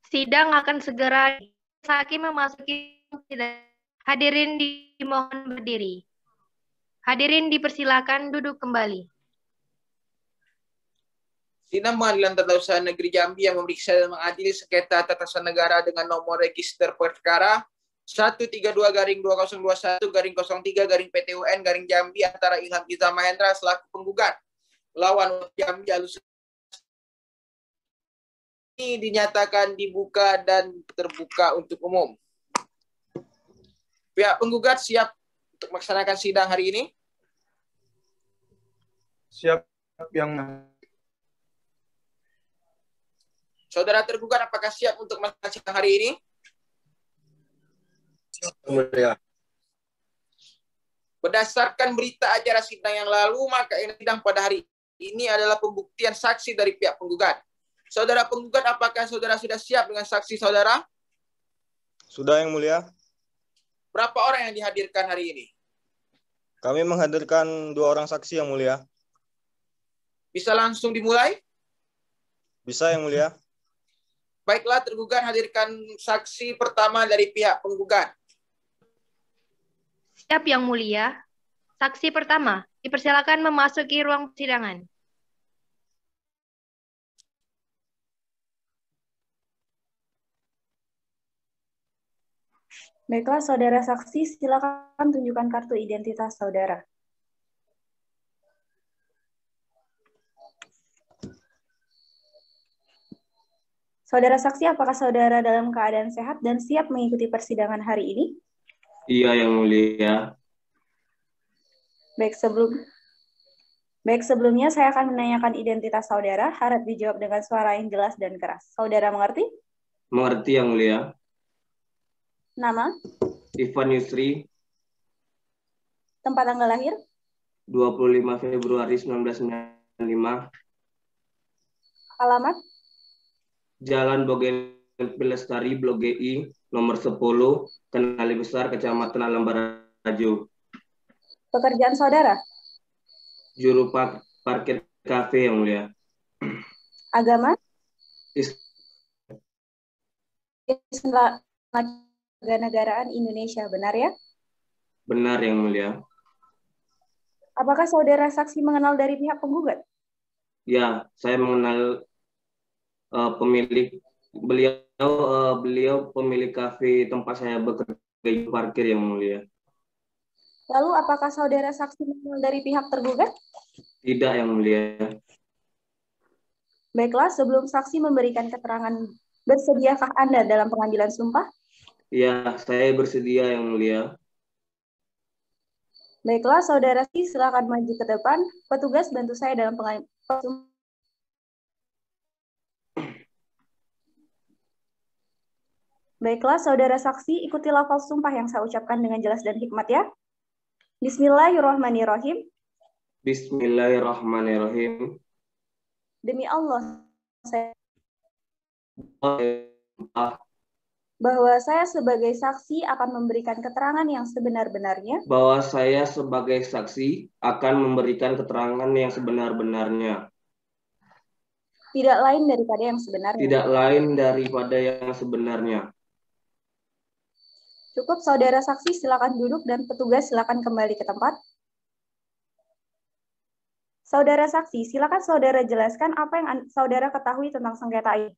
Sidang akan segera hakim memasuki sidang. Hadirin dimohon berdiri. Hadirin dipersilakan duduk kembali. Sidang Pengadilan Tata Usaha Negeri Jambi yang memeriksa dan mengadili sengketa tata usaha negara dengan nomor register perkara 132-2021-03-03 Jambi antara Ilham Iza Mahendra selaku penggugat lawan Jambi Alus ini dinyatakan dibuka dan terbuka untuk umum. Pihak penggugat siap untuk melaksanakan sidang hari ini? Siap, yang Saudara tergugat apakah siap untuk melaksanakan sidang hari ini? mulia. Berdasarkan berita acara sidang yang lalu, maka sidang pada hari ini adalah pembuktian saksi dari pihak penggugat. Saudara penggugat, apakah saudara sudah siap dengan saksi saudara? Sudah, yang mulia. Berapa orang yang dihadirkan hari ini? Kami menghadirkan 2 orang saksi, yang mulia. Bisa langsung dimulai? Bisa, yang mulia. Baiklah, tergugat hadirkan saksi pertama dari pihak penggugat. Siap yang mulia. Saksi pertama, dipersilakan memasuki ruang persidangan. Baiklah, saudara saksi, silakan tunjukkan kartu identitas saudara. Saudara saksi, apakah saudara dalam keadaan sehat dan siap mengikuti persidangan hari ini? Iya, yang mulia. Baik, sebelumnya saya akan menanyakan identitas saudara, harap dijawab dengan suara yang jelas dan keras. Saudara mengerti? Mengerti, yang mulia. Nama? Ivan Yusri. Tempat tanggal lahir? 25 Februari 1995. Alamat? Jalan Bougainville Lestari, Blok GI, nomor 10, Kenali Besar, Kecamatan Alam Barajo. Pekerjaan saudara? Juru parkir kafe, yang mulia. Agama? Islam. Kenegaraan Indonesia, benar ya? Benar, yang mulia. Apakah saudara saksi mengenal dari pihak penggugat? Ya, saya mengenal pemilik, beliau pemilik kafe tempat saya bekerja parkir, yang mulia. Lalu apakah saudara saksi mengenal dari pihak tergugat? Tidak, yang mulia. Baiklah, sebelum saksi memberikan keterangan, bersediakah Anda dalam pengambilan sumpah? Ya, saya bersedia, yang mulia. Baiklah, saudara saksi, silakan maju ke depan. Petugas bantu saya dalam pengambilan sumpah. Baiklah, saudara saksi, ikuti lafal sumpah yang saya ucapkan dengan jelas dan hikmat ya. Bismillahirrahmanirrahim. Bismillahirrahmanirrahim. Demi Allah, bahwa saya sebagai saksi akan memberikan keterangan yang sebenar-benarnya. Bahwa saya sebagai saksi akan memberikan keterangan yang sebenar-benarnya. Tidak lain daripada yang sebenarnya. Tidak lain daripada yang sebenarnya. Cukup, saudara saksi, silakan duduk dan petugas silakan kembali ke tempat. Saudara saksi, silakan saudara jelaskan apa yang saudara ketahui tentang sengketa ini.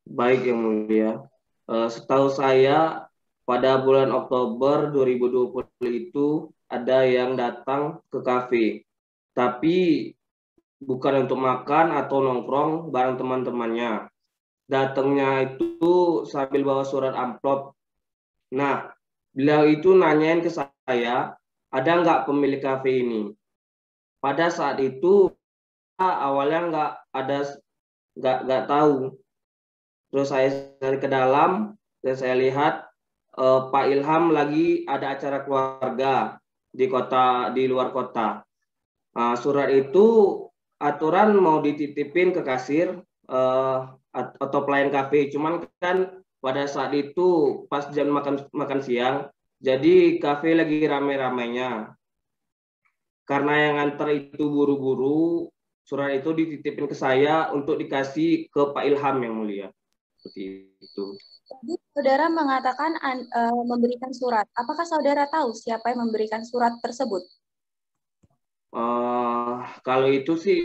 Baik, yang mulia. Setahu saya, pada bulan Oktober 2020 itu ada yang datang ke kafe. Tapi bukan untuk makan atau nongkrong bareng teman-temannya. Datangnya itu sambil bawa surat amplop. Nah, beliau itu nanyain ke saya, ada nggak pemilik kafe ini? Pada saat itu awalnya nggak tahu. Terus saya cari ke dalam dan saya lihat Pak Ilham lagi ada acara keluarga di luar kota. Surat itu aturan mau dititipin ke kasir atau pelayan kafe, cuman kan pada saat itu pas jam makan siang, jadi kafe lagi rame-ramenya. Karena yang nganter itu buru-buru, surat itu dititipin ke saya untuk dikasih ke Pak Ilham, yang mulia. Seperti itu. Tadi saudara mengatakan memberikan surat. Apakah saudara tahu siapa yang memberikan surat tersebut? Kalau itu sih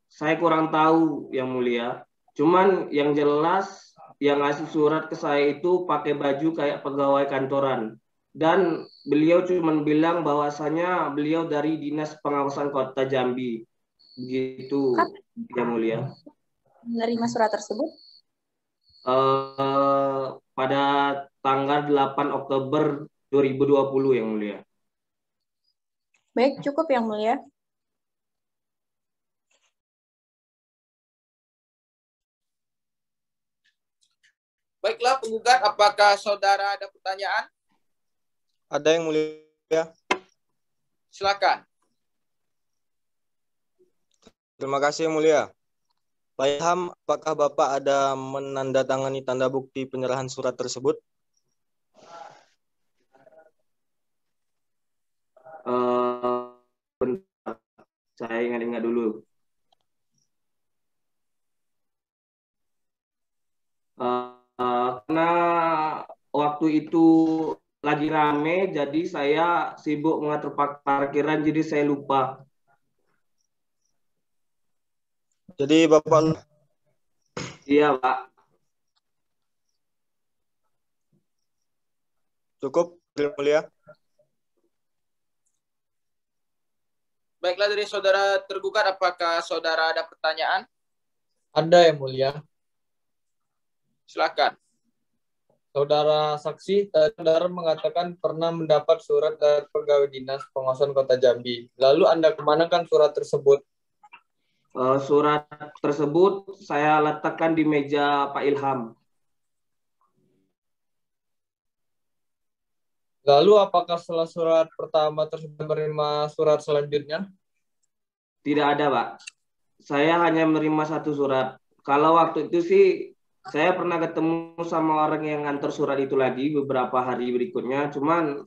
saya kurang tahu yang mulia. Cuman yang jelas yang ngasih surat ke saya itu pakai baju kayak pegawai kantoran. Dan beliau cuma bilang bahwasanya beliau dari Dinas Pengawasan Kota Jambi. Begitu yang mulia. Menerima surat tersebut? Pada tanggal 8 Oktober 2020 yang mulia. Baik, cukup yang mulia. Baiklah penggugat, apakah saudara ada pertanyaan? Ada yang mulia. Silakan. Terima kasih yang mulia. Pak Ilham, apakah Bapak ada menandatangani tanda bukti penyerahan surat tersebut? Bentar, saya ingat-ingat dulu. Karena waktu itu lagi rame, jadi saya sibuk mengatur parkiran, jadi saya lupa. Jadi Bapak... Iya, Pak. Cukup, yang mulia. Baiklah dari saudara tergugat, apakah saudara ada pertanyaan? Ada yang mulia. Silakan. Saudara saksi, saudara mengatakan pernah mendapat surat dari pegawai dinas pengawasan Kota Jambi. Lalu Anda kemanakan surat tersebut? Surat tersebut saya letakkan di meja Pak Ilham. Lalu apakah setelah surat pertama tersebut menerima surat selanjutnya? Tidak ada, Pak. Saya hanya menerima satu surat. Kalau waktu itu sih saya pernah ketemu sama orang yang ngantor surat itu lagi beberapa hari berikutnya, cuman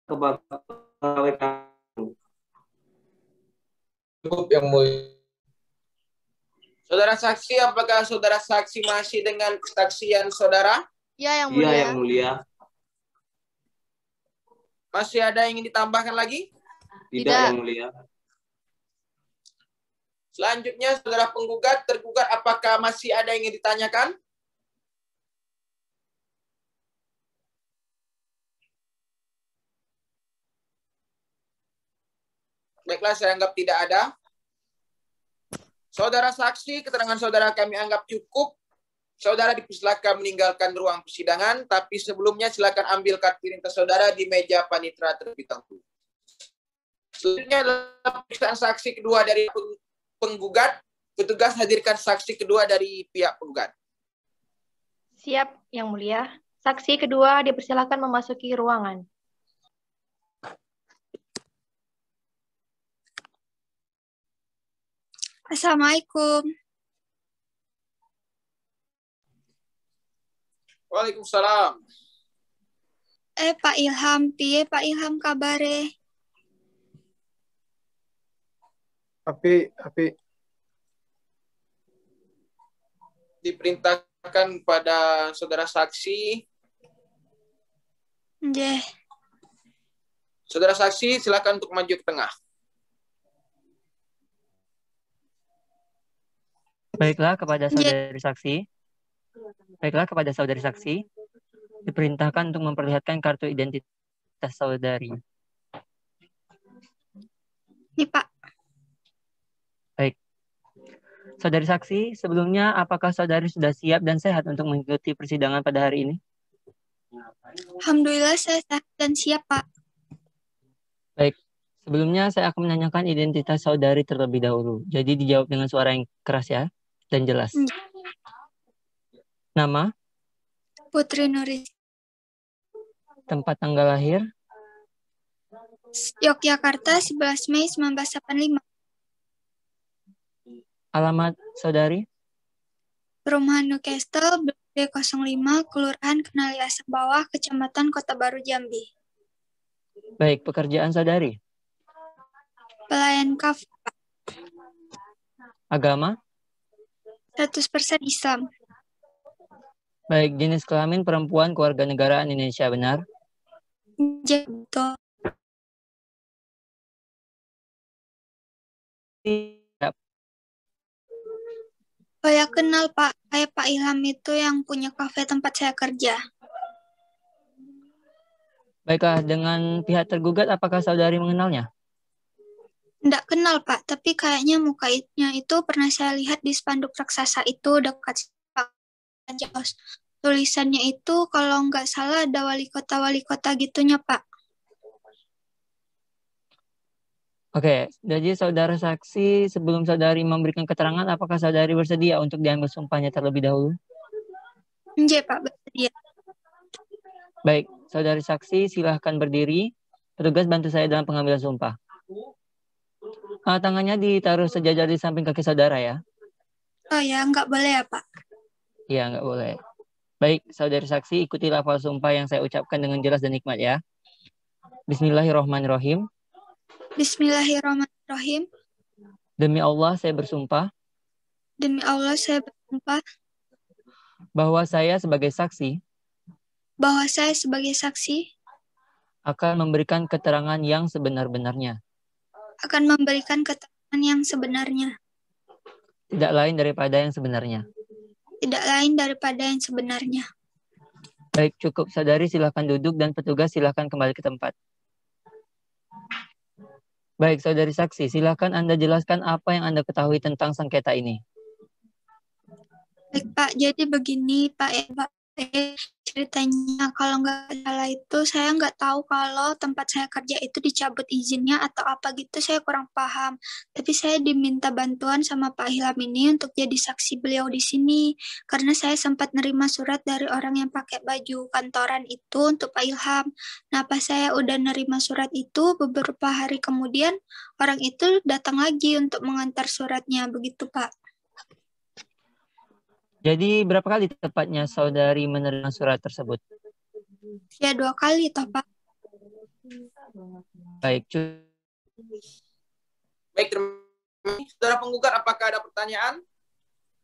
pegawai Cukup yang mulia. Saudara saksi, apakah saudara saksi masih dengan kesaksian saudara? Ya, yang Iya, mulia. yang mulia. Masih ada yang ingin ditambahkan lagi? Tidak, Tidak. yang mulia. Selanjutnya, saudara penggugat, tergugat, apakah masih ada yang ingin ditanyakan? Baiklah, saya anggap tidak ada. Saudara saksi, keterangan saudara kami anggap cukup. Saudara dipersilakan meninggalkan ruang persidangan, tapi sebelumnya silakan ambil kartu identitas saudara di meja panitera terlebih dahulu. Selanjutnya adalah pemeriksaan saksi kedua dari penggugat. Petugas hadirkan saksi kedua dari pihak penggugat. Siap, yang mulia. Saksi kedua dipersilakan memasuki ruangan. Assalamualaikum. Waalaikumsalam. Pak Ilham, piye Pak Ilham kabare? Api. Diperintahkan pada saudara saksi. Nggih. Saudara saksi, silakan untuk maju ke tengah. Baiklah kepada saudari saksi. Baiklah kepada saudari saksi. Diperintahkan untuk memperlihatkan kartu identitas saudari. Nih Pak. Baik. Saudari saksi, sebelumnya apakah saudari sudah siap dan sehat untuk mengikuti persidangan pada hari ini? Alhamdulillah saya sehat dan siap Pak. Baik. Sebelumnya saya akan menanyakan identitas saudari terlebih dahulu. Jadi dijawab dengan suara yang keras ya dan jelas. Nama? Putri Nuris. Tempat tanggal lahir? Yogyakarta 11 Mei 1985. Alamat saudari? Perumahan Newcastle, Blok D05, Kelurahan Kenaliasa Bawah, Kecamatan Kota Baru, Jambi. Baik, pekerjaan saudari? Pelayan kafe. Agama? 100% Islam. Baik, jenis kelamin perempuan kewarganegaraan Indonesia benar? J. Betul. Saya kenal Pak, kayak Pak Ilham itu yang punya kafe tempat saya kerja. Baiklah, dengan pihak tergugat apakah saudari mengenalnya? Nggak kenal Pak, tapi kayaknya mukanya itu pernah saya lihat di spanduk raksasa itu dekat Pak Jaos. Tulisannya itu kalau nggak salah ada wali kota gitunya Pak. Oke, jadi saudara saksi sebelum saudari memberikan keterangan, apakah saudari bersedia untuk diambil sumpahnya terlebih dahulu? Nggih Pak, bersedia. Baik, saudari saksi silahkan berdiri. Petugas bantu saya dalam pengambilan sumpah. Tangannya ditaruh sejajar di samping kaki saudara ya? Oh ya, nggak boleh ya Pak? Iya, nggak boleh. Baik, saudari saksi ikuti lafal sumpah yang saya ucapkan dengan jelas dan nikmat ya. Bismillahirrahmanirrahim. Bismillahirrahmanirrahim. Demi Allah saya bersumpah. Demi Allah saya bersumpah. Bahwa saya sebagai saksi. Bahwa saya sebagai saksi. Akan memberikan keterangan yang sebenar-benarnya. Akan memberikan keterangan yang sebenarnya. Tidak lain daripada yang sebenarnya. Tidak lain daripada yang sebenarnya. Baik, cukup. Saudari silakan duduk dan petugas silakan kembali ke tempat. Baik, saudari saksi, silakan Anda jelaskan apa yang Anda ketahui tentang sengketa ini. Baik Pak, jadi begini Pak, ceritanya kalau nggak salah itu saya nggak tahu kalau tempat saya kerja itu dicabut izinnya atau apa gitu, saya kurang paham. Tapi saya diminta bantuan sama Pak Ilham ini untuk jadi saksi beliau di sini karena saya sempat nerima surat dari orang yang pakai baju kantoran itu untuk Pak Ilham. Nah pas saya udah nerima surat itu beberapa hari kemudian orang itu datang lagi untuk mengantar suratnya, begitu Pak. Jadi berapa kali tepatnya saudari menerima surat tersebut? Ya 2 kali toh Pak. Baik, Baik, terima kasih. Saudara penggugat, apakah ada pertanyaan?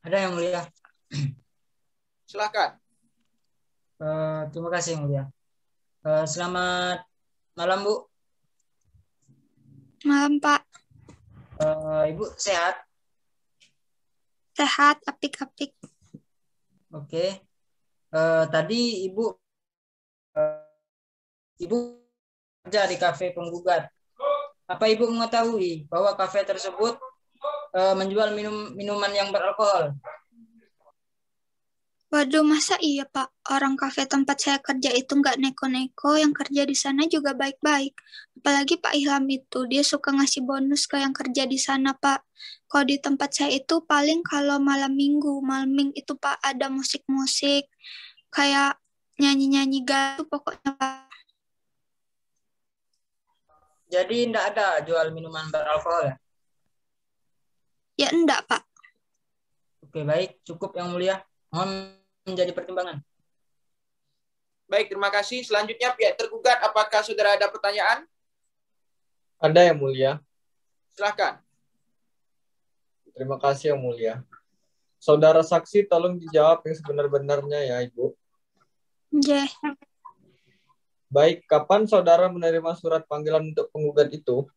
Ada yang mulia. Silakan. Terima kasih yang mulia. Selamat malam Bu. Malam Pak. Ibu sehat? Sehat, apik-apik. Oke. Tadi Ibu kerja di kafe penggugat. Apa Ibu mengetahui bahwa kafe tersebut menjual minuman yang beralkohol? Waduh, masa iya Pak? Orang kafe tempat saya kerja itu nggak neko-neko, yang kerja di sana juga baik-baik. Apalagi Pak Ilham itu, dia suka ngasih bonus ke yang kerja di sana Pak. Kalau di tempat saya itu paling kalau malam minggu itu Pak ada musik-musik, kayak nyanyi-nyanyi gitu pokoknya Pak. Jadi tidak ada jual minuman beralkohol ya? Ya enggak Pak. Oke, baik. Cukup yang mulia. Mohon menjadi pertimbangan. Baik, terima kasih. Selanjutnya pihak tergugat, apakah saudara ada pertanyaan? Ada yang mulia. Silakan. Terima kasih yang mulia. Saudara saksi tolong dijawab yang sebenar-benarnya ya Ibu. Yeah. Baik, kapan saudara menerima surat panggilan untuk penggugat itu?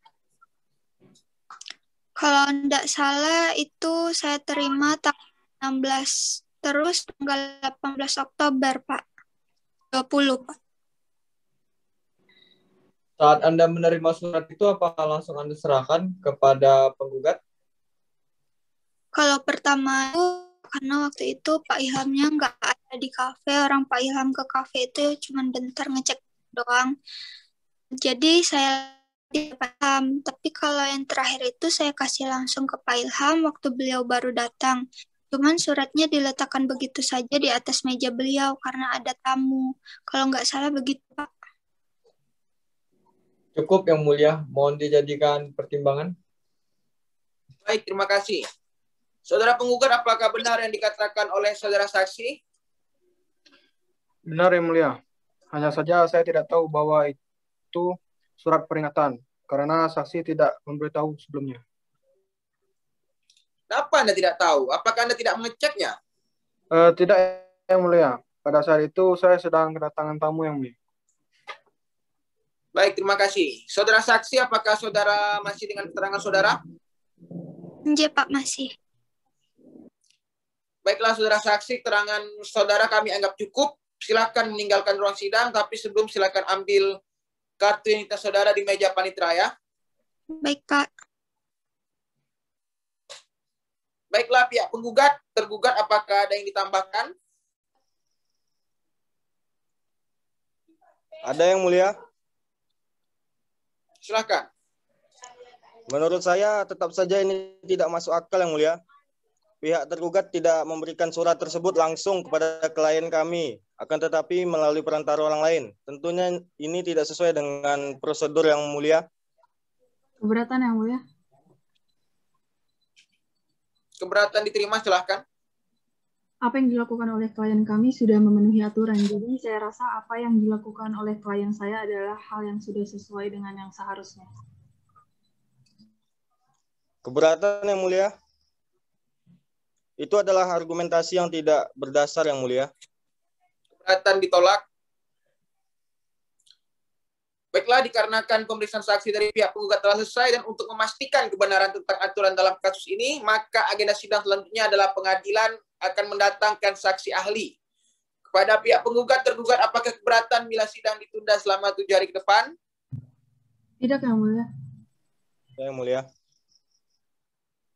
Kalau enggak salah itu saya terima tanggal 16. Terus tanggal 18 Oktober, Pak. 20, Pak. Saat Anda menerima surat itu, apakah langsung Anda serahkan kepada penggugat? Kalau pertama itu, karena waktu itu Pak Ilhamnya nggak ada di kafe, orang Pak Ilham ke kafe itu cuma bentar ngecek doang. Jadi saya tidak paham. Tapi kalau yang terakhir itu saya kasih langsung ke Pak Ilham waktu beliau baru datang. Cuman suratnya diletakkan begitu saja di atas meja beliau karena ada tamu. Kalau nggak salah begitu, Pak. Cukup yang mulia, mohon dijadikan pertimbangan. Baik, terima kasih. Saudara penggugat, apakah benar yang dikatakan oleh saudara saksi? Benar yang mulia. Hanya saja saya tidak tahu bahwa itu surat peringatan karena saksi tidak memberitahu sebelumnya. Kenapa Anda tidak tahu? Apakah Anda tidak mengeceknya? Tidak, Yang Mulia. Pada saat itu saya sedang kedatangan tamu, Yang Mulia. Baik, terima kasih. Saudara saksi, apakah saudara masih dengan keterangan saudara? Iya, Pak, masih. Baiklah, saudara saksi, keterangan saudara kami anggap cukup. Silakan meninggalkan ruang sidang, tapi sebelum silakan ambil kartu identitas saudara di meja panitera ya. Baik, Pak. Baiklah, pihak penggugat, tergugat apakah ada yang ditambahkan? Ada, Yang Mulia. Silakan. Menurut saya tetap saja ini tidak masuk akal, Yang Mulia. Pihak tergugat tidak memberikan surat tersebut langsung kepada klien kami, akan tetapi melalui perantara orang lain. Tentunya ini tidak sesuai dengan prosedur, Yang Mulia. Keberatan, Yang Mulia. Keberatan diterima, silahkan. Apa yang dilakukan oleh klien kami sudah memenuhi aturan. Jadi saya rasa apa yang dilakukan oleh klien saya adalah hal yang sudah sesuai dengan yang seharusnya. Keberatan, Yang Mulia. Itu adalah argumentasi yang tidak berdasar, Yang Mulia. Keberatan ditolak. Baiklah, dikarenakan pemeriksaan saksi dari pihak penggugat telah selesai dan untuk memastikan kebenaran tentang aturan dalam kasus ini, maka agenda sidang selanjutnya adalah pengadilan akan mendatangkan saksi ahli. Kepada pihak penggugat tergugat, apakah keberatan bila sidang ditunda selama 7 hari ke depan? Tidak, Yang Mulia. Yang Mulia.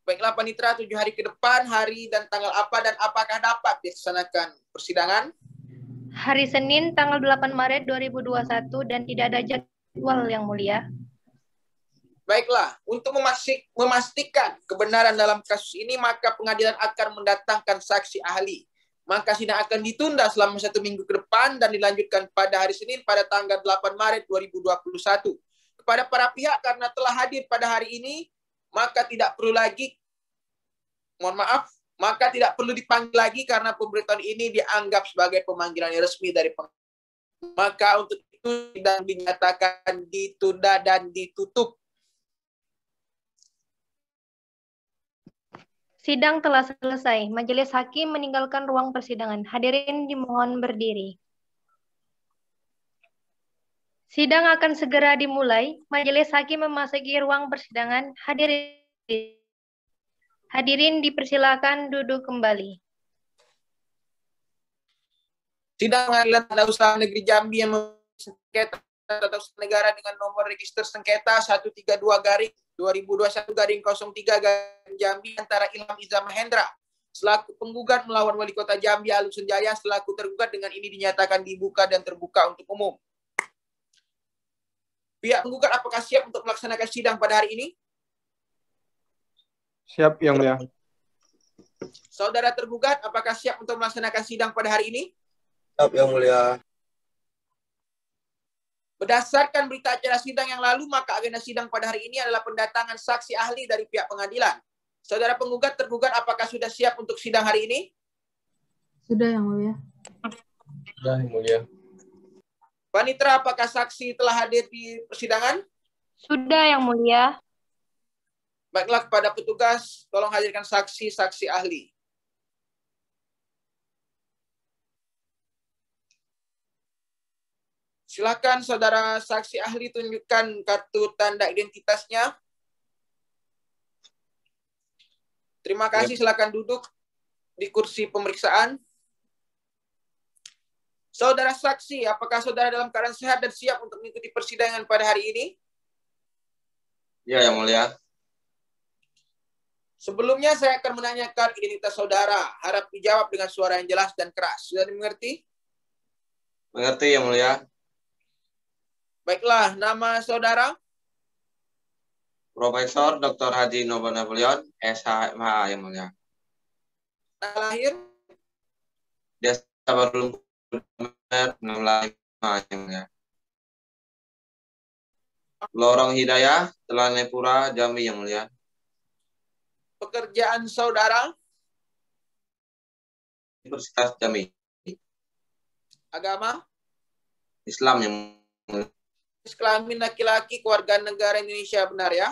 Baiklah, panitera, 7 hari ke depan, hari dan tanggal apa dan apakah dapat dilaksanakan persidangan? Hari Senin tanggal 8 Maret 2021 dan tidak ada jadwal, Yang Mulia. Baiklah, untuk memastikan kebenaran dalam kasus ini, maka pengadilan akan mendatangkan saksi ahli. Maka sidang akan ditunda selama 1 minggu ke depan dan dilanjutkan pada hari Senin pada tanggal 8 Maret 2021. Kepada para pihak karena telah hadir pada hari ini, maka tidak perlu lagi, maka tidak perlu dipanggil lagi karena pemberitahuan ini dianggap sebagai pemanggilan resmi dari pengadilan. Maka untuk itu sidang dinyatakan ditunda dan ditutup. Sidang telah selesai. Majelis hakim meninggalkan ruang persidangan. Hadirin dimohon berdiri. Sidang akan segera dimulai. Majelis hakim memasuki ruang persidangan. Hadirin dipersilakan duduk kembali. Sidang Pengadilan Tata Usaha Negeri Jambi yang sengketa tata usaha negara dengan nomor register sengketa 132-2021-03 Jambi antara Ilham Iza Mahendra selaku penggugat melawan Wali Kota Jambi Alus Senjaya selaku tergugat, dengan ini dinyatakan dibuka dan terbuka untuk umum. Pihak penggugat apakah siap untuk melaksanakan sidang pada hari ini? Siap, Yang Mulia. Saudara tergugat, apakah siap untuk melaksanakan sidang pada hari ini? Siap, Yang Mulia. Berdasarkan berita acara sidang yang lalu, maka agenda sidang pada hari ini adalah pendatangan saksi ahli dari pihak pengadilan. Saudara penggugat, tergugat, apakah sudah siap untuk sidang hari ini? Sudah, Yang Mulia. Sudah, Yang Mulia. Panitera, apakah saksi telah hadir di persidangan? Sudah, Yang Mulia. Baiklah, kepada petugas, tolong hadirkan saksi-saksi ahli. Silakan saudara saksi ahli tunjukkan kartu tanda identitasnya. Terima kasih, silakan duduk di kursi pemeriksaan. Saudara saksi, apakah saudara dalam keadaan sehat dan siap untuk mengikuti persidangan pada hari ini? Ya, Yang Mulia. Sebelumnya saya akan menanyakan identitas saudara. Harap dijawab dengan suara yang jelas dan keras. Sudah dimengerti? Mengerti, Yang Mulia. Baiklah, nama saudara? Profesor Dr. Haji Novo Napoleon, SHMH, Yang Mulia. Tanggal lahir? Desa Baru 65, Yang Mulia. Lorong Hidayah, Telanepura, Jambi, Yang Mulia. Pekerjaan saudara? Universitas Jambi. Agama? Islam, Yang Mulia. Kelamin laki-laki, keluarga negara Indonesia, benar ya?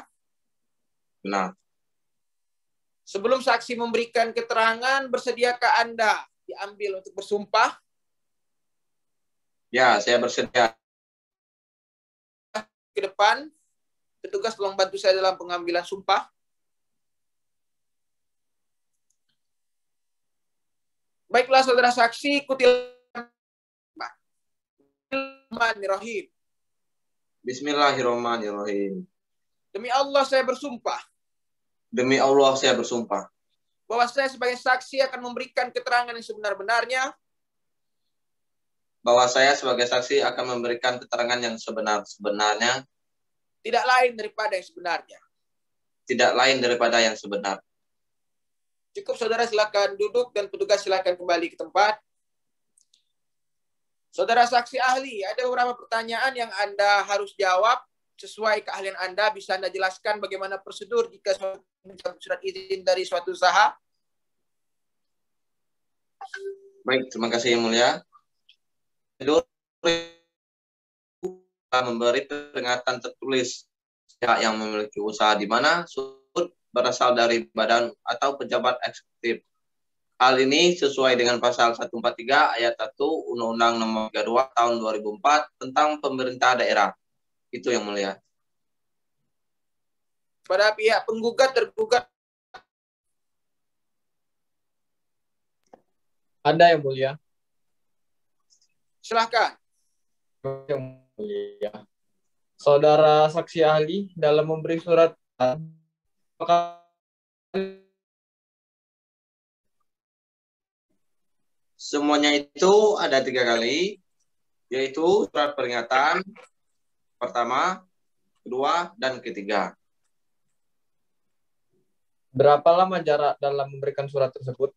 Benar. Sebelum saksi memberikan keterangan, bersediakah Anda diambil untuk bersumpah? Ya, saya bersedia. Ke depan, petugas tolong bantu saya dalam pengambilan sumpah. Baiklah saudara saksi, ikuti. Bismillahirrahmanirrahim. Bismillahirrahmanirrahim. Demi Allah saya bersumpah. Demi Allah saya bersumpah. Bahwa saya sebagai saksi akan memberikan keterangan yang sebenar-benarnya. Bahwa saya sebagai saksi akan memberikan keterangan yang sebenar-benarnya. Tidak lain daripada yang sebenarnya. Tidak lain daripada yang sebenar. Cukup saudara silakan duduk dan petugas silakan kembali ke tempat. Saudara saksi ahli, ada beberapa pertanyaan yang Anda harus jawab sesuai keahlian Anda. Bisa Anda jelaskan bagaimana prosedur jika mencabut surat izin dari suatu usaha? Baik, terima kasih yang mulia. Memberi peringatan tertulis pihak yang memiliki usaha di mana sumber berasal dari badan atau pejabat eksekutif. Hal ini sesuai dengan pasal 143 ayat 1 Undang-Undang Nomor 32 Tahun 2004 tentang pemerintah daerah. Itu yang mulia. Pada pihak penggugat tergugat. Ada yang mulia. Silahkan. Yang mulia. Saudara saksi ahli dalam memberi surat semuanya itu ada 3 kali, yaitu surat peringatan pertama, kedua, dan ketiga. Berapa lama jarak dalam memberikan surat tersebut?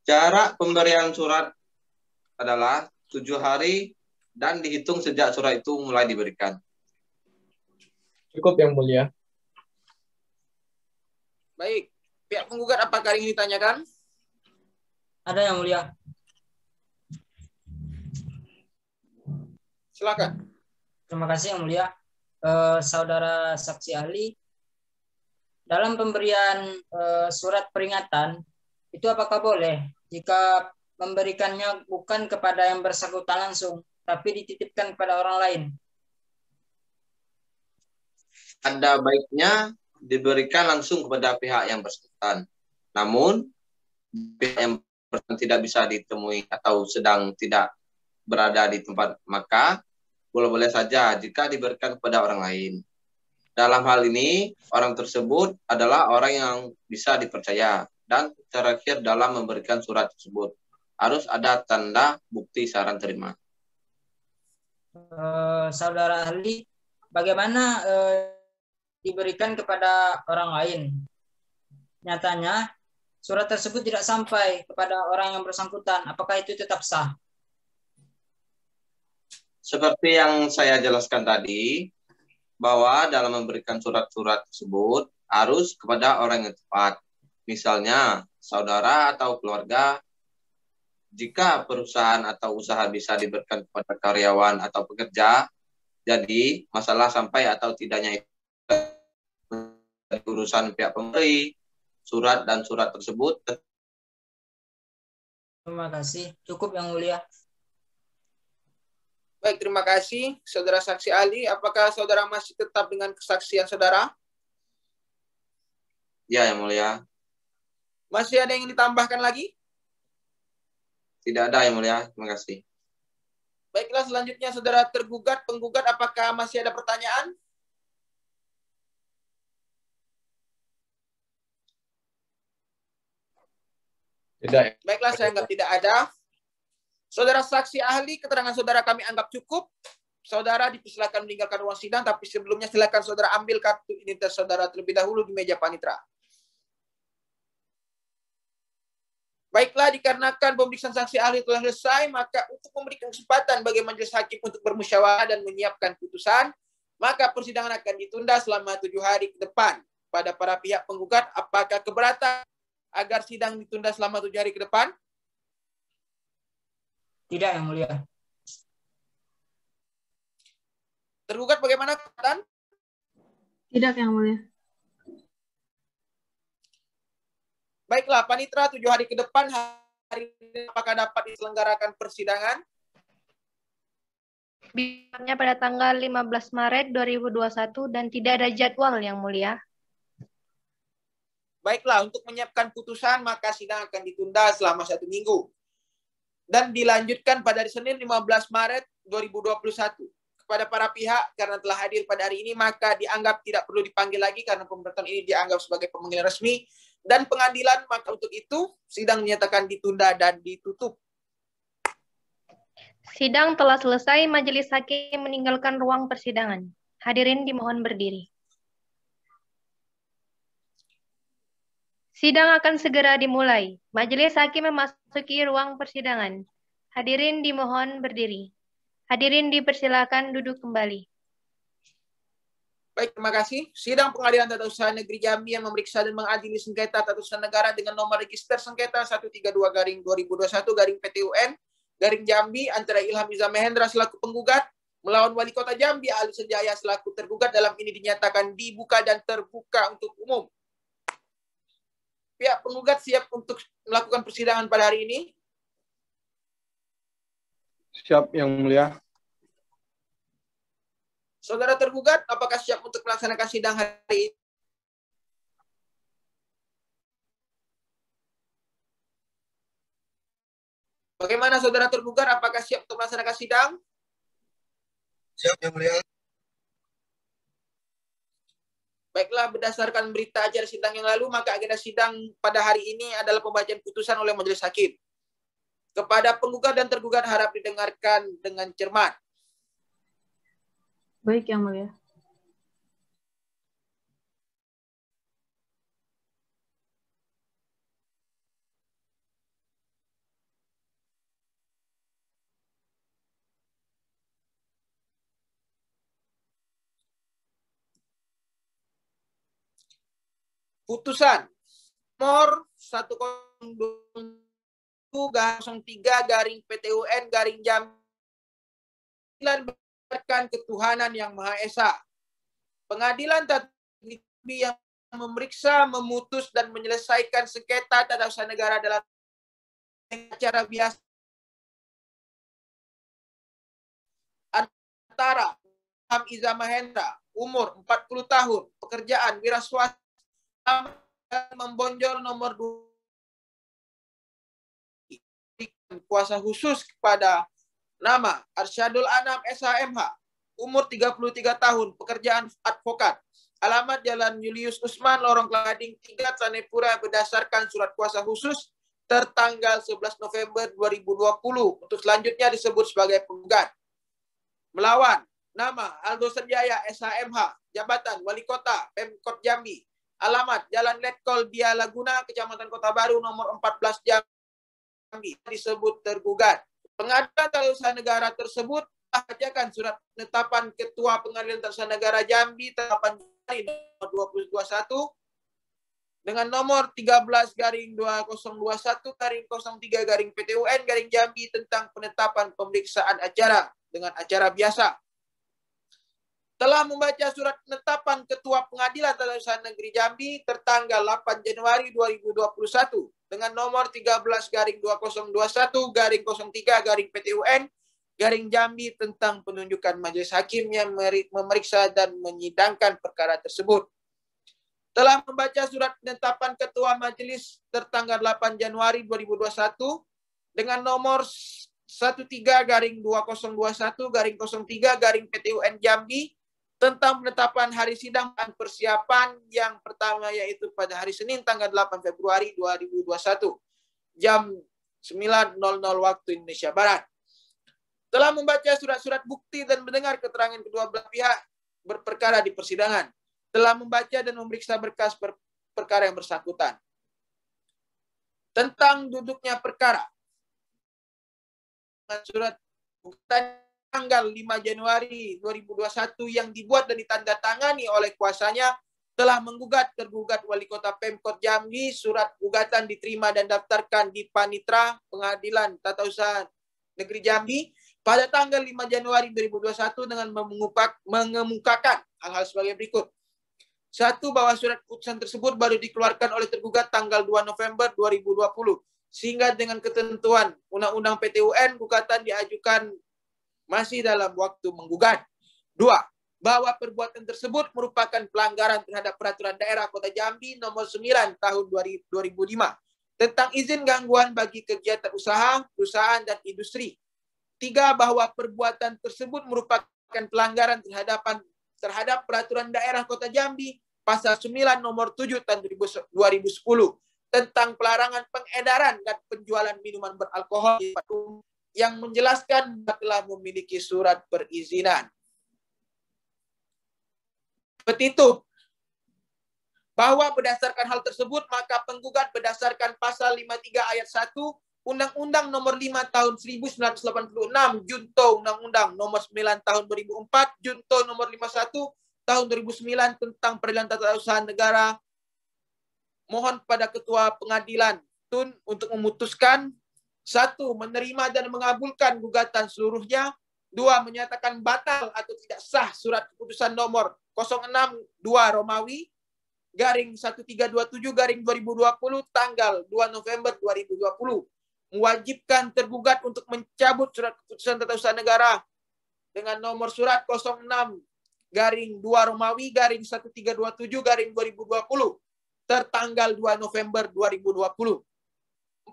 Jarak pemberian surat adalah 7 hari dan dihitung sejak surat itu mulai diberikan. Cukup yang mulia. Baik, pihak penggugat apakah ingin ditanyakan? Ada yang mulia. Silakan. Terima kasih yang mulia. Saudara saksi ahli, dalam pemberian surat peringatan, itu apakah boleh jika memberikannya bukan kepada yang bersangkutan langsung, tapi dititipkan kepada orang lain? Ada baiknya diberikan langsung kepada pihak yang bersangkutan. Namun, pihak yang tidak bisa ditemui atau sedang tidak berada di tempat, maka boleh-boleh saja jika diberikan kepada orang lain. Dalam hal ini, orang tersebut adalah orang yang bisa dipercaya dan terakhir dalam memberikan surat tersebut harus ada tanda bukti saran terima. Saudara ahli, bagaimana diberikan kepada orang lain? Nyatanya, surat tersebut tidak sampai kepada orang yang bersangkutan. Apakah itu tetap sah? Seperti yang saya jelaskan tadi, bahwa dalam memberikan surat-surat tersebut harus kepada orang yang tepat. Misalnya, saudara atau keluarga. Jika perusahaan atau usaha bisa diberikan kepada karyawan atau pekerja, jadi masalah sampai atau tidaknya itu urusan pihak pemberi, surat dan surat tersebut. Terima kasih. Cukup yang mulia. Baik, terima kasih. Saudara saksi ahli, apakah saudara masih tetap dengan kesaksian saudara? Ya, yang mulia. Masih ada yang ingin ditambahkan lagi? Tidak ada, yang mulia. Terima kasih. Baiklah, selanjutnya saudara tergugat, penggugat, apakah masih ada pertanyaan? Tidak. Baiklah, saya anggap tidak ada. Saudara saksi ahli, keterangan saudara kami anggap cukup. Saudara dipersilakan meninggalkan ruang sidang, tapi sebelumnya silakan saudara ambil kartu identitas saudara terlebih dahulu di meja panitera. Baiklah, dikarenakan pemeriksaan saksi ahli telah selesai, maka untuk memberikan kesempatan bagi majelis hakim untuk bermusyawarah dan menyiapkan putusan, maka persidangan akan ditunda selama 7 hari ke depan. Pada para pihak penggugat, apakah keberatan agar sidang ditunda selama 7 hari ke depan? Tidak, yang mulia. Tergugat bagaimana, keberatan? Tidak, yang mulia. Baiklah, Panitra, 7 hari ke depan, hari ini apakah dapat diselenggarakan persidangan? Biasanya pada tanggal 15 Maret 2021 dan tidak ada jadwal, Yang Mulia. Baiklah, untuk menyiapkan putusan, maka sidang akan ditunda selama 1 minggu. Dan dilanjutkan pada hari Senin 15 Maret 2021. Kepada para pihak, karena telah hadir pada hari ini, maka dianggap tidak perlu dipanggil lagi karena pemberatan ini dianggap sebagai pemanggilan resmi. Dan pengadilan, maka untuk itu, sidang menyatakan ditunda dan ditutup. Sidang telah selesai, majelis hakim meninggalkan ruang persidangan. Hadirin dimohon berdiri. Sidang akan segera dimulai. Majelis hakim memasuki ruang persidangan. Hadirin dimohon berdiri. Hadirin dipersilakan duduk kembali. Baik, terima kasih. Sidang Pengadilan Tata Usaha Negeri Jambi yang memeriksa dan mengadili sengketa tata usaha negara dengan nomor register sengketa 132/2021/PTUN Jambi antara Ilham Iza Mahendra selaku penggugat melawan Wali Kota Jambi Ali Sejaya selaku tergugat dalam ini dinyatakan dibuka dan terbuka untuk umum. Pihak penggugat siap untuk melakukan persidangan pada hari ini? Siap, Yang Mulia. Saudara tergugat, apakah siap untuk melaksanakan sidang hari ini? Bagaimana saudara tergugat, apakah siap untuk melaksanakan sidang? Siap, Yang Mulia. Baiklah, berdasarkan berita acara sidang yang lalu, maka agenda sidang pada hari ini adalah pembacaan putusan oleh majelis hakim. Kepada penggugat dan tergugat harap didengarkan dengan cermat. Baik, Yang Mulia. Putusan nomor 102/03/PTUN-Jambi berdasarkan ketuhanan yang Maha Esa. Pengadilan Tata Jambi yang memeriksa, memutus, dan menyelesaikan sengketa tata usaha negara dalam acara biasa antara Ilham Iza Mahendra, umur 40 tahun, pekerjaan wira swasta, membonjol nomor 2 kuasa khusus kepada nama Arsyadul Anam SHMH, umur 33 tahun, pekerjaan advokat, alamat Jalan Julius Usman, Lorong Kelading 3, Sanepura, berdasarkan surat kuasa khusus tertanggal 11 November 2020, untuk selanjutnya disebut sebagai penggugat. Melawan nama Aldo Senjaya SHMH, jabatan Wali Kota Pemkot Jambi, alamat Jalan Letkol Dia Laguna, Kecamatan Kota Baru, nomor 14 Jambi, disebut tergugat. Pengadilan Tata Usaha Negara tersebut bacakan surat penetapan Ketua Pengadilan Tata Usaha Negara Jambi 8 Januari 2021 dengan nomor 13/2021/03/PTUN Jambi tentang penetapan pemeriksaan acara dengan acara biasa. Telah membaca surat penetapan Ketua Pengadilan Tata Usaha Negeri Jambi tertanggal 8 Januari 2021 dengan nomor 13/2021/03/PTUN Jambi tentang penunjukan majelis hakim yang memeriksa dan menyidangkan perkara tersebut. Telah membaca surat penetapan Ketua Majelis tertanggal 8 Januari 2021 dengan nomor 13/2021/03/PTUN Jambi tentang penetapan hari sidang dan persiapan yang pertama, yaitu pada hari Senin tanggal 8 Februari 2021 jam 9.00 waktu Indonesia Barat. Telah membaca surat-surat bukti dan mendengar keterangan kedua belah pihak berperkara di persidangan. Telah membaca dan memeriksa berkas perkara yang bersangkutan. Tentang duduknya perkara. Surat bukti tanggal 5 Januari 2021 yang dibuat dan ditandatangani oleh kuasanya telah menggugat tergugat Wali Kota Pemkot Jambi. Surat gugatan diterima dan daftarkan di Panitra Pengadilan Tata Usaha Negeri Jambi pada tanggal 5 Januari 2021 dengan mengemukakan hal-hal sebagai berikut. Satu, bahwa surat keputusan tersebut baru dikeluarkan oleh tergugat tanggal 2 November 2020. Sehingga dengan ketentuan Undang-Undang PT-UN, gugatan diajukan masih dalam waktu menggugat. Dua, bahwa perbuatan tersebut merupakan pelanggaran terhadap Peraturan Daerah Kota Jambi Nomor 9 Tahun 2005 tentang izin gangguan bagi kegiatan usaha, perusahaan, dan industri. Tiga, bahwa perbuatan tersebut merupakan pelanggaran terhadap Peraturan Daerah Kota Jambi Pasal 9 Nomor 7 Tahun 2010 tentang pelarangan pengedaran dan penjualan minuman beralkohol yang menjelaskan telah memiliki surat perizinan. Petitum. Bahwa berdasarkan hal tersebut, maka penggugat berdasarkan pasal 53 ayat 1 Undang-Undang Nomor 5 Tahun 1986, Junto Undang-Undang Nomor 9 Tahun 2004, Junto Nomor 51 Tahun 2009 tentang Peradilan Tata Usaha Negara, mohon pada Ketua Pengadilan Tun untuk memutuskan: 1. Menerima dan mengabulkan gugatan seluruhnya. 2. Menyatakan batal atau tidak sah surat keputusan nomor 062 Romawi garing 1327 garing 2020 tanggal 2 November 2020. Mewajibkan tergugat untuk mencabut surat keputusan tata usaha negara dengan nomor surat 06 garing 2 Romawi garing 1327 garing 2020 tertanggal 2 November 2020.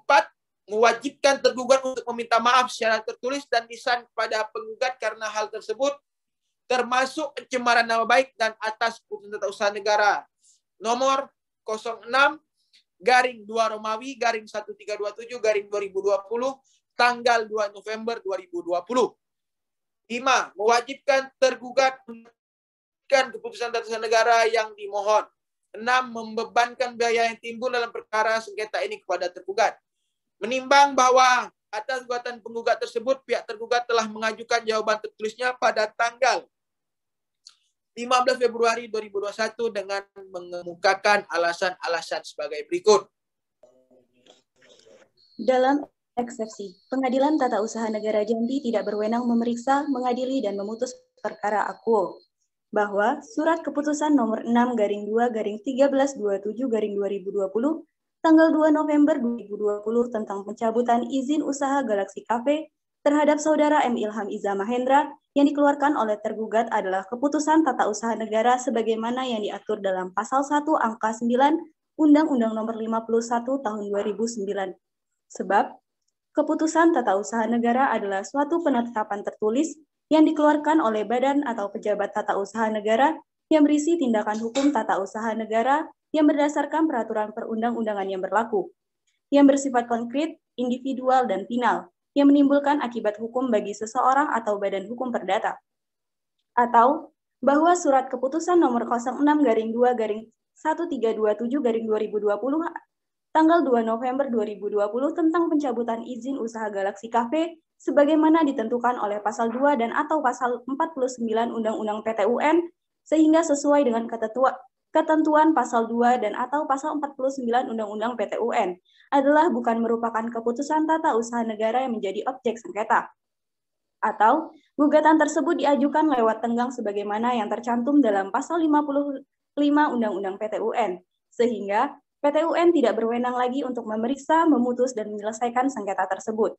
4. Mewajibkan tergugat untuk meminta maaf secara tertulis dan lisan kepada penggugat karena hal tersebut termasuk pencemaran nama baik dan atas keputusan tata usaha negara nomor 06 garing 2 Romawi garing 1327 garing 2020 tanggal 2 November 2020. 5. Mewajibkan tergugat menetapkan keputusan tata usaha negara yang dimohon. 6. Membebankan biaya yang timbul dalam perkara sengketa ini kepada tergugat. Menimbang bahwa atas gugatan penggugat tersebut, pihak tergugat telah mengajukan jawaban tertulisnya pada tanggal 15 Februari 2021 dengan mengemukakan alasan-alasan sebagai berikut. Dalam eksepsi, Pengadilan Tata Usaha Negara Jambi tidak berwenang memeriksa, mengadili, dan memutus perkara akuo. Bahwa surat keputusan nomor 6/2/1327/2020 tanggal 2 November 2020 tentang pencabutan izin usaha Galaxy Cafe terhadap Saudara M. Ilham Iza Mahendra yang dikeluarkan oleh tergugat adalah keputusan tata usaha negara sebagaimana yang diatur dalam pasal 1 angka 9 Undang-Undang Nomor 51 Tahun 2009. Sebab keputusan tata usaha negara adalah suatu penetapan tertulis yang dikeluarkan oleh badan atau pejabat tata usaha negara yang berisi tindakan hukum tata usaha negara yang berdasarkan peraturan perundang-undangan yang berlaku, yang bersifat konkret, individual, dan final, yang menimbulkan akibat hukum bagi seseorang atau badan hukum perdata. Atau bahwa surat keputusan nomor 06/2/1327/2020 tanggal 2 November 2020 tentang pencabutan izin usaha Galaxy Cafe sebagaimana ditentukan oleh pasal 2 dan atau pasal 49 Undang-Undang PT-UN sehingga sesuai dengan ketentuan pasal 2 dan atau pasal 49 Undang-Undang PT-UN adalah bukan merupakan keputusan tata usaha negara yang menjadi objek sengketa. Atau gugatan tersebut diajukan lewat tenggang sebagaimana yang tercantum dalam pasal 55 Undang-Undang PT-UN, sehingga PT-UN tidak berwenang lagi untuk memeriksa, memutus, dan menyelesaikan sengketa tersebut.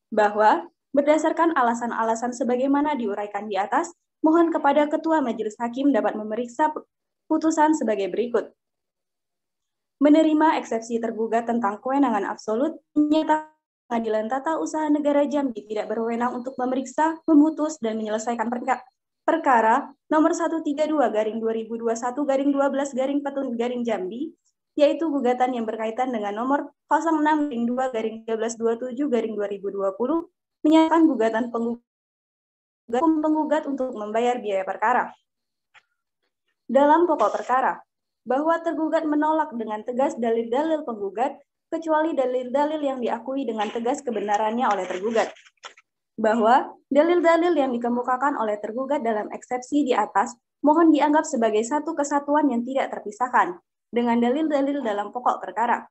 Bahwa berdasarkan alasan-alasan sebagaimana diuraikan di atas, mohon kepada Ketua Majelis Hakim dapat memeriksa putusan sebagai berikut. Menerima eksepsi tergugat tentang kewenangan absolut, menyatakan Pengadilan Tata Usaha Negara Jambi tidak berwenang untuk memeriksa, memutus, dan menyelesaikan perkara nomor 132/2021/12/Petun/Jambi, yaitu gugatan yang berkaitan dengan nomor 06/2/1327/2020, menyatakan gugatan penggugat untuk membayar biaya perkara. Dalam pokok perkara, bahwa tergugat menolak dengan tegas dalil-dalil penggugat, kecuali dalil-dalil yang diakui dengan tegas kebenarannya oleh tergugat. Bahwa dalil-dalil yang dikemukakan oleh tergugat dalam eksepsi di atas mohon dianggap sebagai satu kesatuan yang tidak terpisahkan dengan dalil-dalil dalam pokok perkara.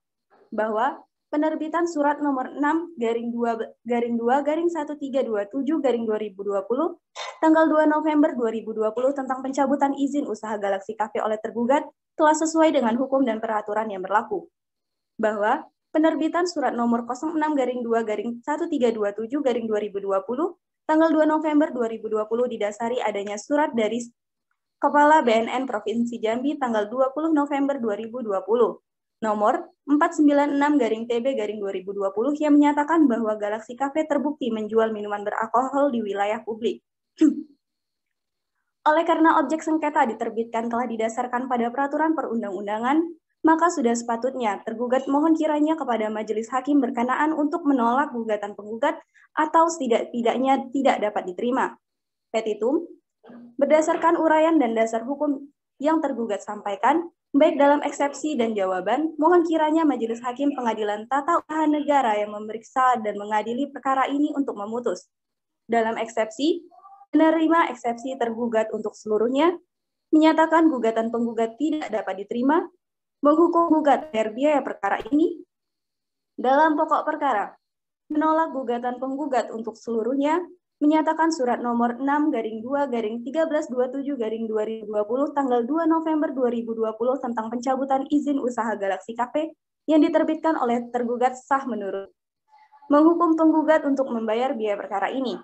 Bahwa penerbitan surat nomor 6/2/1327/2020 tanggal 2 November 2020 tentang pencabutan izin usaha Galaxy Cafe oleh tergugat telah sesuai dengan hukum dan peraturan yang berlaku. Bahwa penerbitan surat nomor 06/2/1327/2020 tanggal 2 November 2020 didasari adanya surat dari Kepala BNN Provinsi Jambi tanggal 20 November 2020 nomor 496/TB/2020 yang menyatakan bahwa Galaxy Cafe terbukti menjual minuman beralkohol di wilayah publik. Oleh karena objek sengketa diterbitkan telah didasarkan pada peraturan perundang-undangan, maka sudah sepatutnya tergugat mohon kiranya kepada majelis hakim berkenaan untuk menolak gugatan penggugat atau setidak-tidaknya tidak dapat diterima. Petitum, berdasarkan uraian dan dasar hukum yang tergugat sampaikan, baik dalam eksepsi dan jawaban, mohon kiranya Majelis Hakim Pengadilan Tata Usaha Negara yang memeriksa dan mengadili perkara ini untuk memutus. Dalam eksepsi, menerima eksepsi tergugat untuk seluruhnya, menyatakan gugatan penggugat tidak dapat diterima, menghukum gugat bayar biaya perkara ini. Dalam pokok perkara, menolak gugatan penggugat untuk seluruhnya, menyatakan surat nomor 6/2/1327/2020 tanggal 2 November 2020 tentang pencabutan izin usaha Galaxy Cafe yang diterbitkan oleh tergugat sah menurut. Menghukum penggugat untuk membayar biaya perkara ini.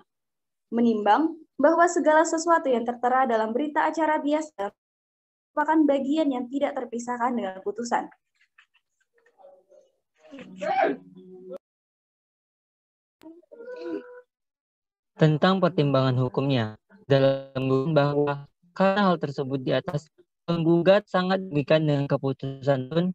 Menimbang bahwa segala sesuatu yang tertera dalam berita acara biasa merupakan bagian yang tidak terpisahkan dengan putusan. Tentang pertimbangan hukumnya, dalam bahwa karena hal tersebut di atas, penggugat sangat demikian dengan keputusan TUN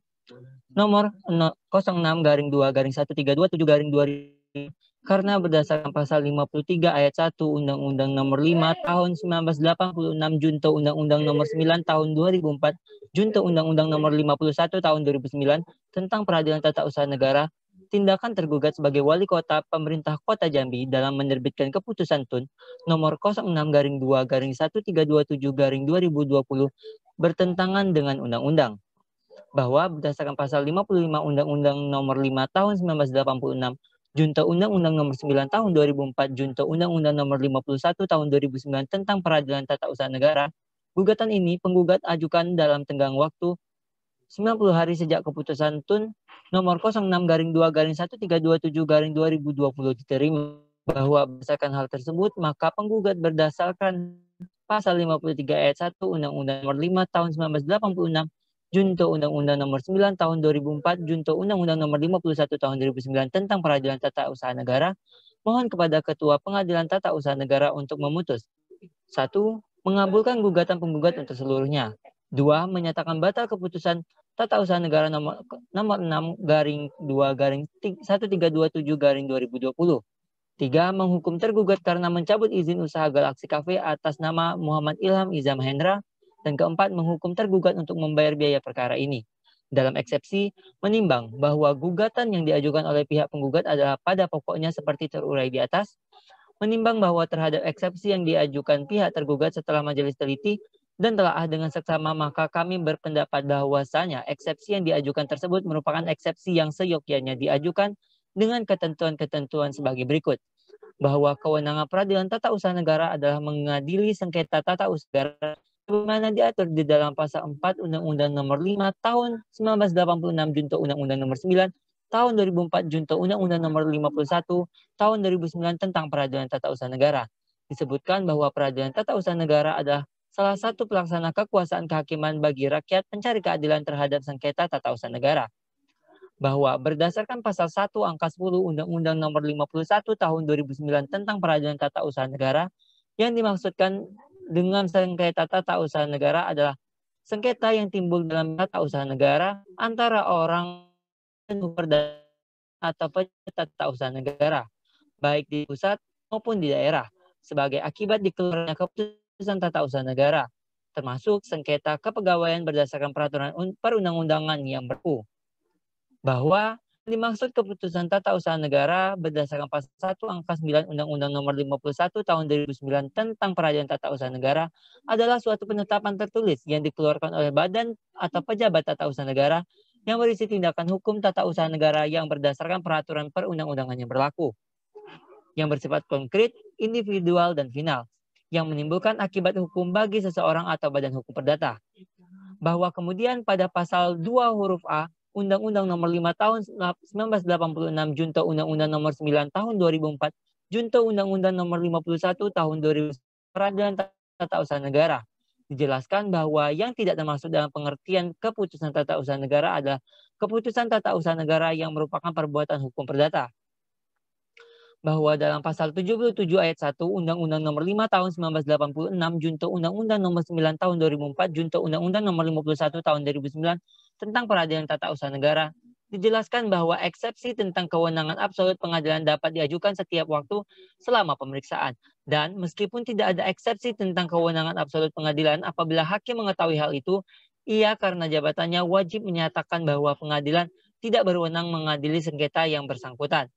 nomor 06/2/1327/2000 karena berdasarkan pasal 53 ayat 1 Undang-Undang nomor 5 tahun 1986 junto Undang-Undang nomor 9 tahun 2004 junto Undang-Undang nomor 51 tahun 2009 tentang Peradilan Tata Usaha Negara, tindakan tergugat sebagai wali kota pemerintah Kota Jambi dalam menerbitkan keputusan TUN nomor 06/2/1327/2020 bertentangan dengan undang-undang. Bahwa berdasarkan pasal 55 Undang-Undang nomor 5 tahun 1986 junto Undang-Undang nomor 9 tahun 2004 junto Undang-Undang nomor 51 tahun 2009 tentang Peradilan Tata Usaha Negara, gugatan ini penggugat ajukan dalam tenggang waktu 90 hari sejak keputusan TUN nomor 06/2/1327/2020 diterima. Bahwa berdasarkan hal tersebut, maka penggugat berdasarkan pasal 53 ayat 1 Undang-Undang nomor 5 tahun 1986 junto Undang-Undang nomor 9 tahun 2004 junto Undang-Undang nomor 51 tahun 2009 tentang Peradilan Tata Usaha Negara, mohon kepada Ketua Pengadilan Tata Usaha Negara untuk memutus. 1. Mengabulkan gugatan penggugat untuk seluruhnya. 2. Menyatakan batal keputusan Tata Usaha Negara nomor 6/2/1327/2020. 3. Menghukum tergugat karena mencabut izin usaha Galaxy Cafe atas nama Muhammad Ilham Izam Hendra. Dan keempat, menghukum tergugat untuk membayar biaya perkara ini. Dalam eksepsi, menimbang bahwa gugatan yang diajukan oleh pihak penggugat adalah pada pokoknya seperti terurai di atas. Menimbang bahwa terhadap eksepsi yang diajukan pihak tergugat setelah majelis teliti dan telaah dengan seksama, maka kami berpendapat bahwasanya eksepsi yang diajukan tersebut merupakan eksepsi yang seyogyanya diajukan dengan ketentuan-ketentuan sebagai berikut. Bahwa kewenangan Peradilan Tata Usaha Negara adalah mengadili sengketa tata usaha negara sebagaimana diatur di dalam pasal 4 Undang-Undang nomor 5 tahun 1986 junto Undang-Undang nomor 9 tahun 2004 junto Undang-Undang nomor 51 tahun 2009 tentang Peradilan Tata Usaha Negara. Disebutkan bahwa Peradilan Tata Usaha Negara adalah salah satu pelaksana kekuasaan kehakiman bagi rakyat pencari keadilan terhadap sengketa tata usaha negara. Bahwa berdasarkan pasal 1 angka 10 Undang-Undang nomor 51 tahun 2009 tentang Peradilan Tata Usaha Negara, yang dimaksudkan dengan sengketa tata usaha negara adalah sengketa yang timbul dalam tata usaha negara antara orang atau pejabat tata usaha negara, baik di pusat maupun di daerah, sebagai akibat dikeluarkannya keputusan tata usaha negara, termasuk sengketa kepegawaian berdasarkan peraturan perundang-undangan yang berlaku. Bahwa dimaksud keputusan tata usaha negara berdasarkan pasal 1 angka 9 Undang-Undang nomor 51 tahun 2009 tentang Peradilan Tata Usaha Negara adalah suatu penetapan tertulis yang dikeluarkan oleh badan atau pejabat tata usaha negara yang berisi tindakan hukum tata usaha negara yang berdasarkan peraturan perundang-undangan yang berlaku, yang bersifat konkret, individual, dan final, yang menimbulkan akibat hukum bagi seseorang atau badan hukum perdata. Bahwa kemudian pada pasal 2 huruf A, Undang-Undang Nomor 5 Tahun 1986 junto Undang-Undang Nomor 9 Tahun 2004 junto Undang-Undang Nomor 51 Tahun 2000 Peradilan Tata Usaha Negara, dijelaskan bahwa yang tidak termasuk dalam pengertian keputusan tata usaha negara adalah keputusan tata usaha negara yang merupakan perbuatan hukum perdata. Bahwa dalam pasal 77 ayat 1 Undang-Undang Nomor 5 Tahun 1986 junto Undang-Undang Nomor 9 Tahun 2004 junto Undang-Undang Nomor 51 Tahun 2009 tentang peradilan tata usaha negara, dijelaskan bahwa eksepsi tentang kewenangan absolut pengadilan dapat diajukan setiap waktu selama pemeriksaan. Dan meskipun tidak ada eksepsi tentang kewenangan absolut pengadilan, apabila hakim mengetahui hal itu, ia karena jabatannya wajib menyatakan bahwa pengadilan tidak berwenang mengadili sengketa yang bersangkutan.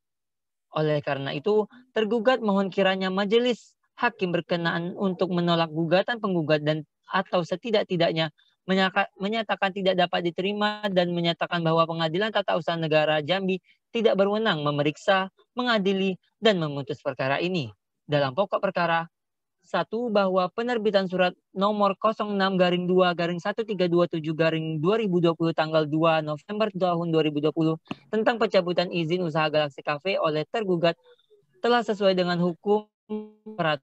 Oleh karena itu, tergugat mohon kiranya majelis hakim berkenaan untuk menolak gugatan penggugat dan atau setidak-tidaknya menyatakan tidak dapat diterima dan menyatakan bahwa Pengadilan Tata Usaha Negara Jambi tidak berwenang memeriksa, mengadili, dan memutus perkara ini. Dalam pokok perkara, 1. Bahwa penerbitan surat nomor 06-2-1327-2020 tanggal 2 November tahun 2020 tentang pencabutan izin usaha Galaxy Cafe oleh tergugat telah sesuai dengan hukum peraturan.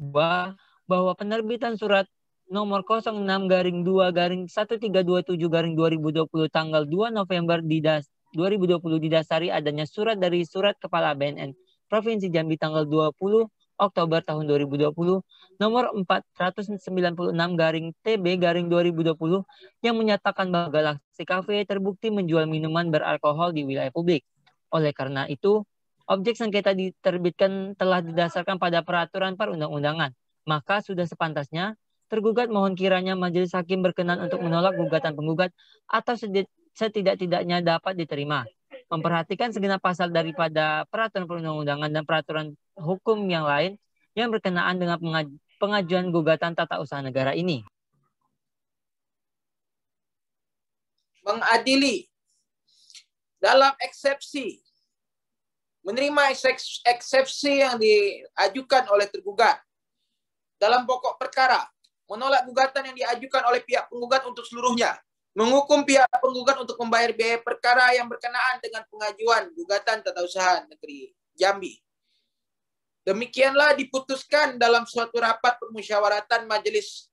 2. Bahwa penerbitan surat nomor 06-2-1327-2020 tanggal 2 November 2020 didasari adanya surat dari Surat Kepala BNN Provinsi Jambi tanggal 20 Oktober tahun 2020 nomor 496-TB-2020 yang menyatakan bahwa Galaxy Cafe terbukti menjual minuman beralkohol di wilayah publik. Oleh karena itu, objek sengketa diterbitkan telah didasarkan pada peraturan perundang-undangan. Maka sudah sepantasnya tergugat mohon kiranya majelis hakim berkenan untuk menolak gugatan penggugat atau setidak-tidaknya dapat diterima. Memperhatikan segenap pasal daripada peraturan perundang-undangan dan peraturan hukum yang lain yang berkenaan dengan pengajuan gugatan tata usaha negara ini. Mengadili dalam eksepsi, menerima eksepsi yang diajukan oleh tergugat. Dalam pokok perkara, menolak gugatan yang diajukan oleh pihak penggugat untuk seluruhnya. Menghukum pihak penggugat untuk membayar biaya perkara yang berkenaan dengan pengajuan gugatan tata usaha negeri Jambi. Demikianlah diputuskan dalam suatu rapat permusyawaratan majelis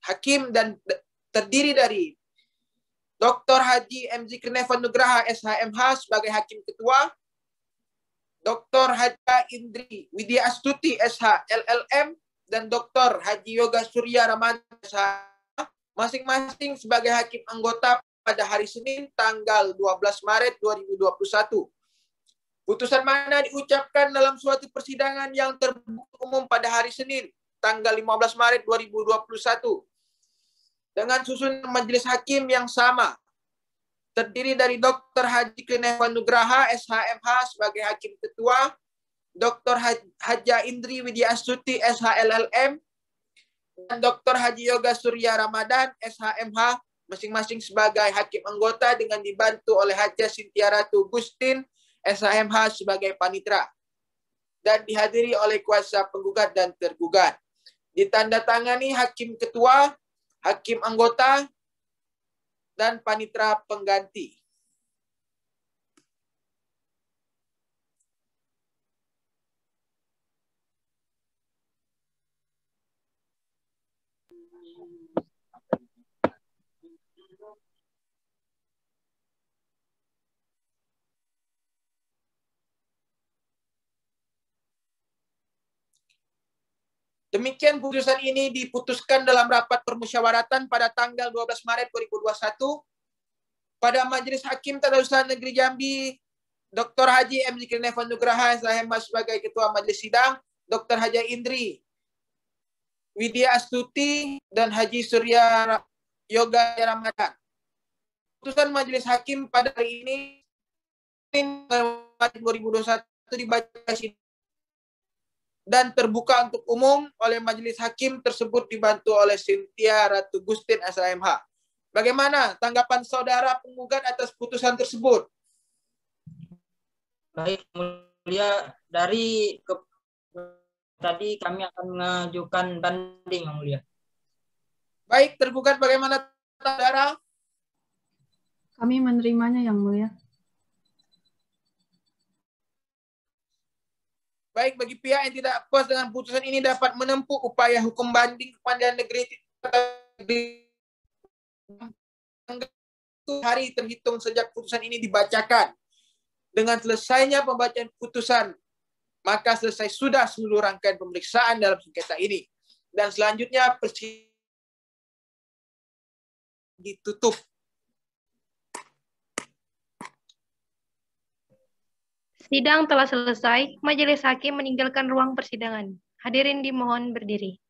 hakim dan terdiri dari Dr. Haji M. Zulkarnain Nugraha SHMH sebagai hakim ketua, Dr. Haja Indri Widya Astuti SH LLM, dan Dr. Haji Yoga Surya Ramadan SH masing-masing sebagai hakim anggota pada hari Senin tanggal 12 Maret 2021. Putusan mana diucapkan dalam suatu persidangan yang terbuka umum pada hari Senin tanggal 15 Maret 2021 dengan susunan majelis hakim yang sama, terdiri dari Dr. Haji Zulkarnain Nugraha SHMH sebagai hakim ketua, Dr. Haja Indri Widya Astuti SHLLM, dan Dr. Haji Yoga Surya Ramadan SHMH masing-masing sebagai hakim anggota dengan dibantu oleh Haja Sintia Ratu Gustin SHMH sebagai panitera dan dihadiri oleh kuasa penggugat dan tergugat. Ditandatangani hakim ketua, hakim anggota, dan panitera pengganti. Demikian putusan ini diputuskan dalam rapat permusyawaratan pada tanggal 12 Maret 2021 pada Majelis Hakim Tata Usaha Negeri Jambi, Dr. Haji M. Zulkarnain Nugraha SHMH sebagai Ketua Majelis Sidang, Dr. Haja Indri Widya Astuti, dan Haji Surya Yoga Ramadan. Putusan Majelis Hakim pada hari ini 2021 dibaca dan terbuka untuk umum oleh majelis hakim tersebut dibantu oleh Sintia Ratu Gustin SHMH. Bagaimana tanggapan saudara penggugat atas putusan tersebut? Baik, Mulia, tadi kami akan mengajukan banding, Yang Mulia. Baik, tergugat bagaimana saudara? Kami menerimanya, Yang Mulia. Baik, bagi pihak yang tidak puas dengan putusan ini dapat menempuh upaya hukum banding ke Pengadilan Negeri hari terhitung sejak putusan ini dibacakan. Dengan selesainya pembacaan putusan, maka selesai sudah seluruh rangkaian pemeriksaan dalam sengketa ini. Dan selanjutnya persidangan ditutup. Sidang telah selesai. Majelis hakim meninggalkan ruang persidangan. Hadirin dimohon berdiri.